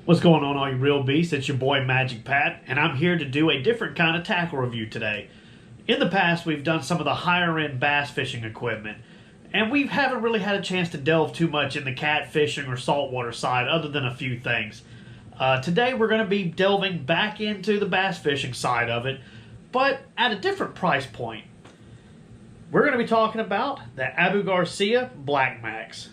What's going on, all you real beasts? It's your boy Magic Pat, and I'm here to do a different kind of tackle review today. In the past, we've done some of the higher end bass fishing equipment, and we haven't really had a chance to delve too much in the catfishing or saltwater side other than a few things. Today, we're going to be delving back into the bass fishing side of it, but at a different price point. We're going to be talking about the Garcia Black Max.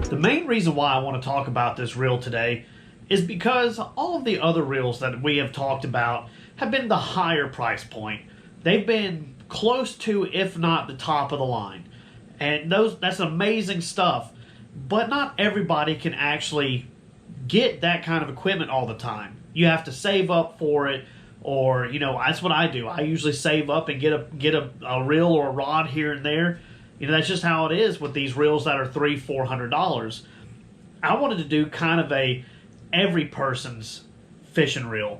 The main reason why I want to talk about this reel today is because all of the other reels that we have talked about have been the higher price point. They've been close to, if not the top of the line. And that's amazing stuff. But not everybody can actually get that kind of equipment all the time. You have to save up for it, or that's what I do. I usually save up and get a reel or a rod here and there. That's just how it is with these reels that are $300-400. I wanted to do kind of a every person's fishing reel.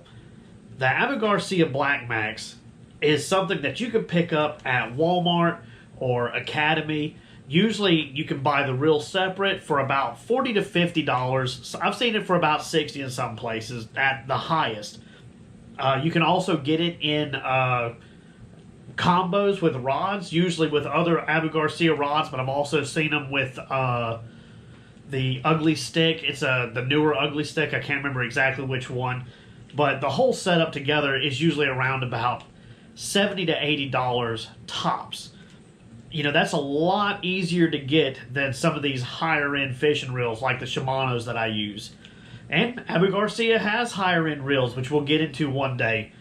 The Garcia Black Max is something that you can pick up at Walmart or Academy. Usually you can buy the reel separate for about $40 to $50. So I've seen it for about $60 in some places at the highest. You can also get it in combos with rods, usually with other Garcia rods, but I've also seen them with the ugly stick. It's the newer ugly stick. I can't remember exactly which one, but the whole setup together is usually around about $70 to $80 tops. That's a lot easier to get than some of these higher end fishing reels like the Shimano's that I use. And Garcia has higher end reels, which we'll get into one day.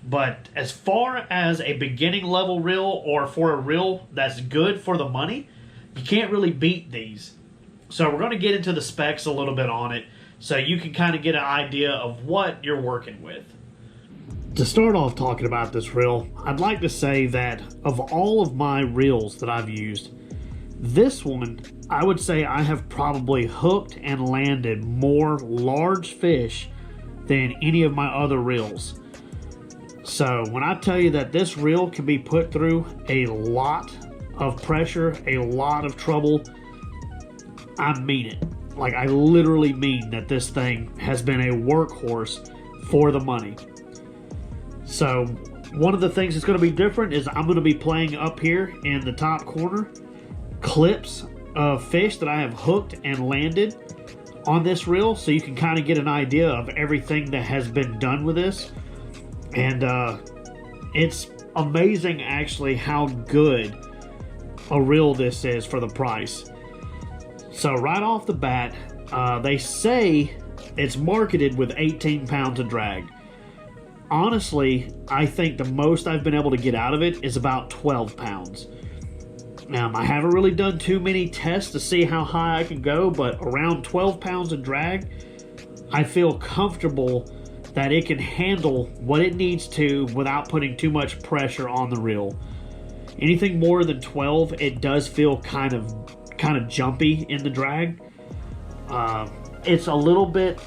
But as far as a beginning level reel, or for a reel that's good for the money, you can't really beat these. So we're going to get into the specs a little bit on it, so you can kind of get an idea of what you're working with. To start off talking about this reel, I'd like to say that of all of my reels that I've used, this one, I would say I have probably hooked and landed more large fish than any of my other reels. So when I tell you that this reel can be put through a lot of pressure, a lot of trouble, I mean it. Like, I literally mean that this thing has been a workhorse for the money. So one of the things that's going to be different is I'm going to be playing up here in the top corner clips of fish that I have hooked and landed on this reel, so you can kind of get an idea of everything that has been done with this. And it's amazing actually how good a reel this is for the price. So right off the bat, they say it's marketed with 18 pounds of drag. Honestly, I think the most I've been able to get out of it is about 12 pounds. Now, I haven't really done too many tests to see how high I can go, but around 12 pounds of drag, I feel comfortable that it can handle what it needs to without putting too much pressure on the reel. Anything more than 12, it does feel kind of jumpy in the drag. It's a little bit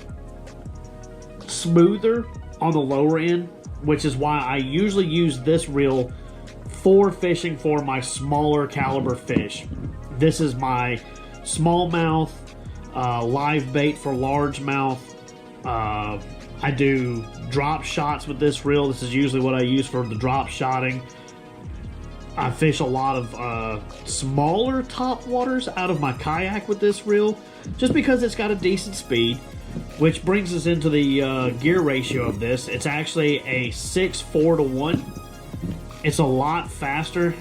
smoother on the lower end, which is why I usually use this reel for fishing for my smaller caliber fish. This is my smallmouth, live bait for largemouth. I do drop shots with this reel. This is usually what I use for the drop shotting. I fish a lot of smaller top waters out of my kayak with this reel, just because it's got a decent speed, which brings us into the gear ratio of this. It's actually a 6:4 to 1. It's a lot faster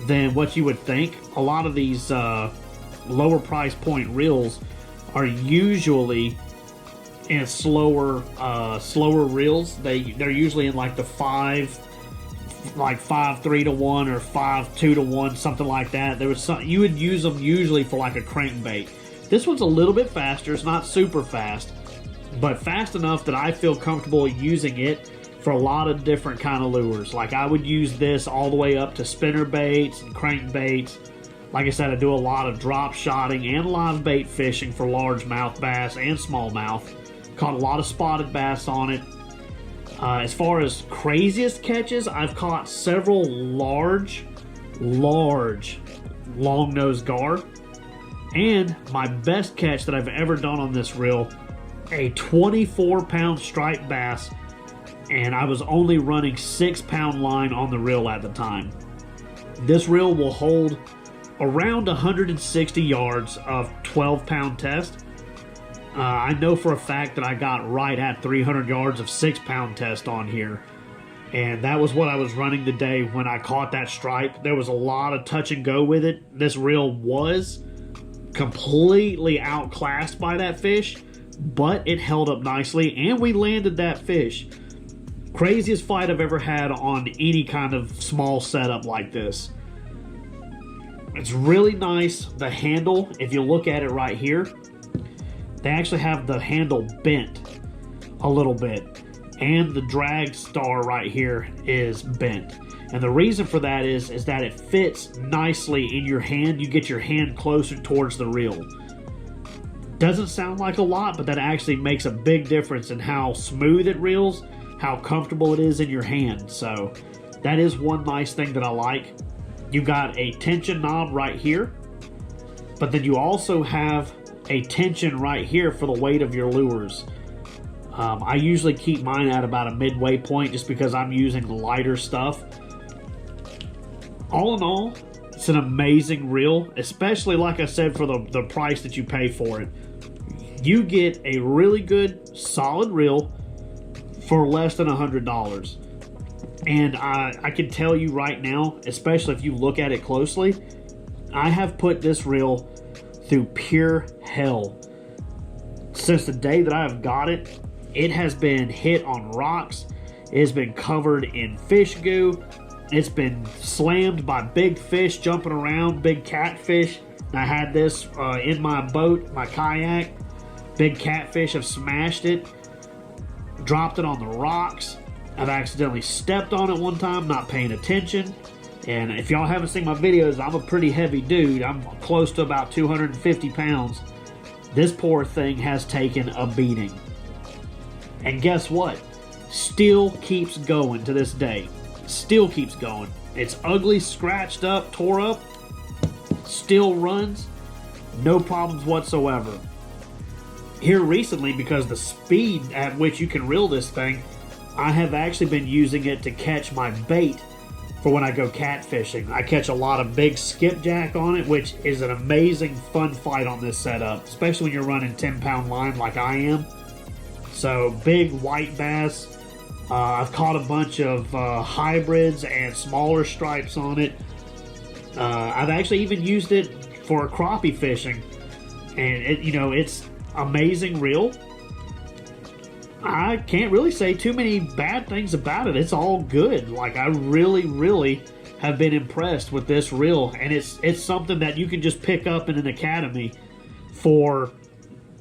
than what you would think. A lot of these lower price point reels are usually in slower reels. They're usually in like the 5.3 to 1 or 5.2 to 1, something like that. You would use them usually for like a crankbait. This one's a little bit faster. It's not super fast, but fast enough that I feel comfortable using it for a lot of different kind of lures. Like, I would use this all the way up to spinner baits and crankbaits. Like I said, I do a lot of drop shotting and live bait fishing for largemouth bass and smallmouth. Caught a lot of spotted bass on it. As far as craziest catches, I've caught several large long-nosed gar. And my best catch that I've ever done on this reel, a 24-pound striped bass, and I was only running 6-pound line on the reel at the time. This reel will hold around 160 yards of 12-pound test. I know for a fact that I got right at 300 yards of 6-pound test on here. And that was what I was running the day when I caught that stripe. There was a lot of touch and go with it. This reel was completely outclassed by that fish, but it held up nicely and we landed that fish. Craziest fight I've ever had on any kind of small setup like this. It's really nice. The handle, if you look at it right here, they actually have the handle bent a little bit, and the drag star right here is bent. And the reason for that is that it fits nicely in your hand. You get your hand closer towards the reel. Doesn't sound like a lot, but that actually makes a big difference in how smooth it reels, how comfortable it is in your hand. So that is one nice thing that I like. You got a tension knob right here, but then you also have a tension right here for the weight of your lures. I usually keep mine at about a midway point just because I'm using lighter stuff. All in all, it's an amazing reel, especially like I said for the price that you pay for it. You get a really good, solid reel for less than $100. And I can tell you right now, especially if you look at it closely, I have put this reel through pure hell. Since the day that I have got it, it has been hit on rocks. It has been covered in fish goo. It's been slammed by big fish jumping around, big catfish. I had this in my boat, my kayak. Big catfish have smashed it, dropped it on the rocks. I've accidentally stepped on it one time, not paying attention. And if y'all haven't seen my videos, I'm a pretty heavy dude. I'm close to about 250 pounds. This poor thing has taken a beating. And guess what? Still keeps going to this day. Still keeps going. It's ugly, scratched up, tore up. Still runs. No problems whatsoever. Here recently, because the speed at which you can reel this thing, I have actually been using it to catch my bait for when I go catfishing. I catch a lot of big skipjack on it, which is an amazing fun fight on this setup, especially when you're running 10-pound line like I am. So big white bass. I've caught a bunch of hybrids and smaller stripes on it. I've actually even used it for crappie fishing, and it's amazing reel. I can't really say too many bad things about it. It's all good. Like, I really have been impressed with this reel, and it's something that you can just pick up in an academy for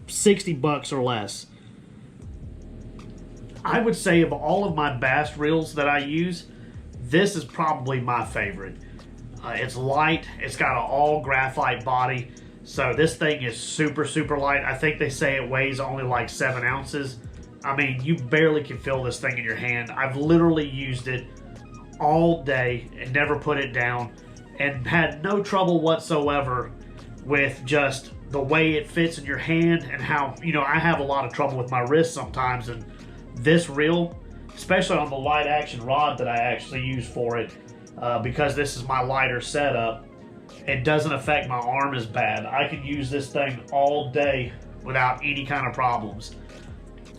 $60 or less. I would say of all of my bass reels that I use, this is probably my favorite. It's light. It's got an all graphite body, so this thing is super light. I think they say it weighs only like 7 ounces. I mean, you barely can feel this thing in your hand. I've literally used it all day and never put it down, and had no trouble whatsoever with just the way it fits in your hand, and how, I have a lot of trouble with my wrist sometimes, and this reel, especially on the light action rod that I actually use for it, because this is my lighter setup, it doesn't affect my arm as bad. I can use this thing all day without any kind of problems.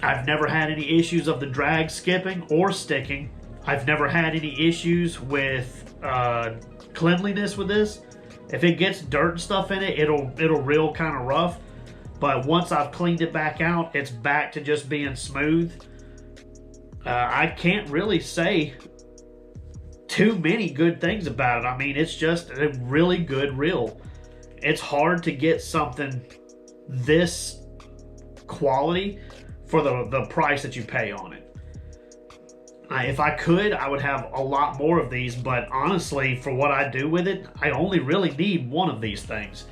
I've never had any issues of the drag skipping or sticking. I've never had any issues with cleanliness with this. If it gets dirt and stuff in it, it'll reel kind of rough. But once I've cleaned it back out, it's back to just being smooth. I can't really say too many good things about it. I mean, it's just a really good reel. It's hard to get something this quality for the price that you pay on it. If I could, I would have a lot more of these, but honestly, for what I do with it, I only really need one of these things.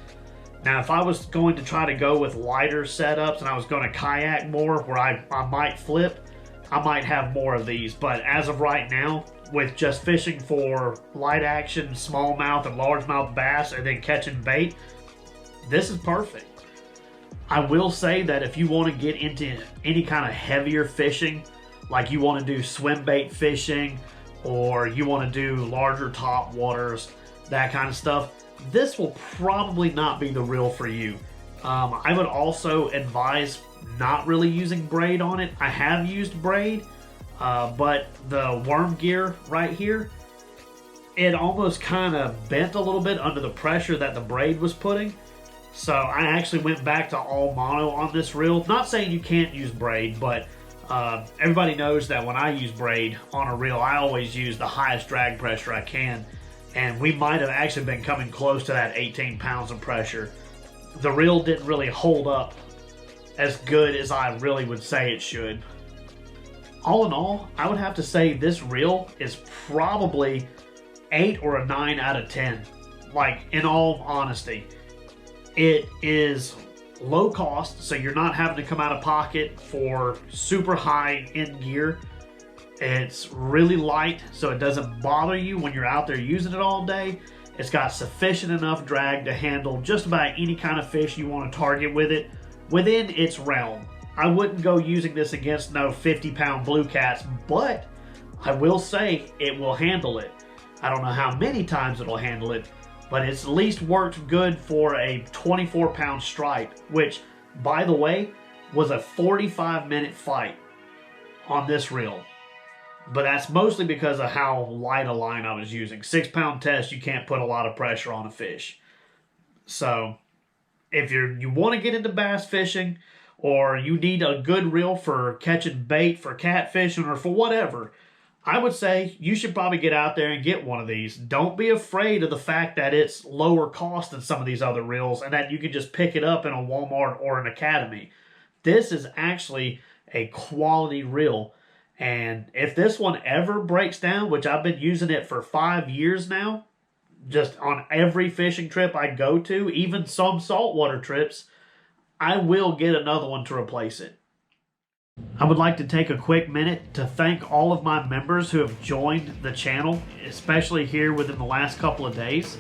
Now, if I was going to try to go with lighter setups and I was going to kayak more, where I might flip, I might have more of these. But as of right now, with just fishing for light action, smallmouth, and largemouth bass, and then catching bait, this is perfect. I will say that if you want to get into any kind of heavier fishing, like you want to do swim bait fishing, or you want to do larger top waters, that kind of stuff, this will probably not be the reel for you. I would also advise not really using braid on it. I have used braid, but the worm gear right here, it almost kind of bent a little bit under the pressure that the braid was putting. So I actually went back to all mono on this reel. Not saying you can't use braid, but everybody knows that when I use braid on a reel, I always use the highest drag pressure I can. And we might have actually been coming close to that 18 pounds of pressure. The reel didn't really hold up as good as I really would say it should. All in all, I would have to say this reel is probably 8 or a 9 out of 10. Like, in all honesty. It is low cost, so you're not having to come out of pocket for super high end gear. It's really light, so it doesn't bother you when you're out there using it all day. It's got sufficient enough drag to handle just about any kind of fish you want to target with it within its realm. I wouldn't go using this against no 50-pound blue cats, but I will say it will handle it. I don't know how many times it'll handle it, but it's at least worked good for a 24-pound stripe, which, by the way, was a 45-minute fight on this reel. But that's mostly because of how light a line I was using. 6-pound test, you can't put a lot of pressure on a fish. So, if you want to get into bass fishing, or you need a good reel for catching bait for catfishing or for whatever, I would say you should probably get out there and get one of these. Don't be afraid of the fact that it's lower cost than some of these other reels and that you can just pick it up in a Walmart or an Academy. This is actually a quality reel. And if this one ever breaks down, which I've been using it for 5 years now, just on every fishing trip I go to, even some saltwater trips, I will get another one to replace it. I would like to take a quick minute to thank all of my members who have joined the channel, especially here within the last couple of days.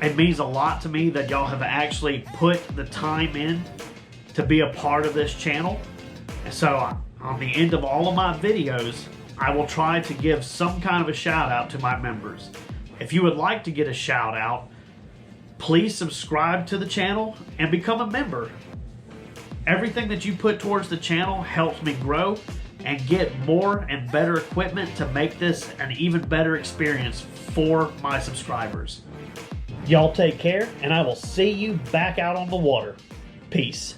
It means a lot to me that y'all have actually put the time in to be a part of this channel. And so on the end of all of my videos, I will try to give some kind of a shout out to my members. If you would like to get a shout out, please subscribe to the channel and become a member. Everything that you put towards the channel helps me grow and get more and better equipment to make this an even better experience for my subscribers. Y'all take care, and I will see you back out on the water. Peace.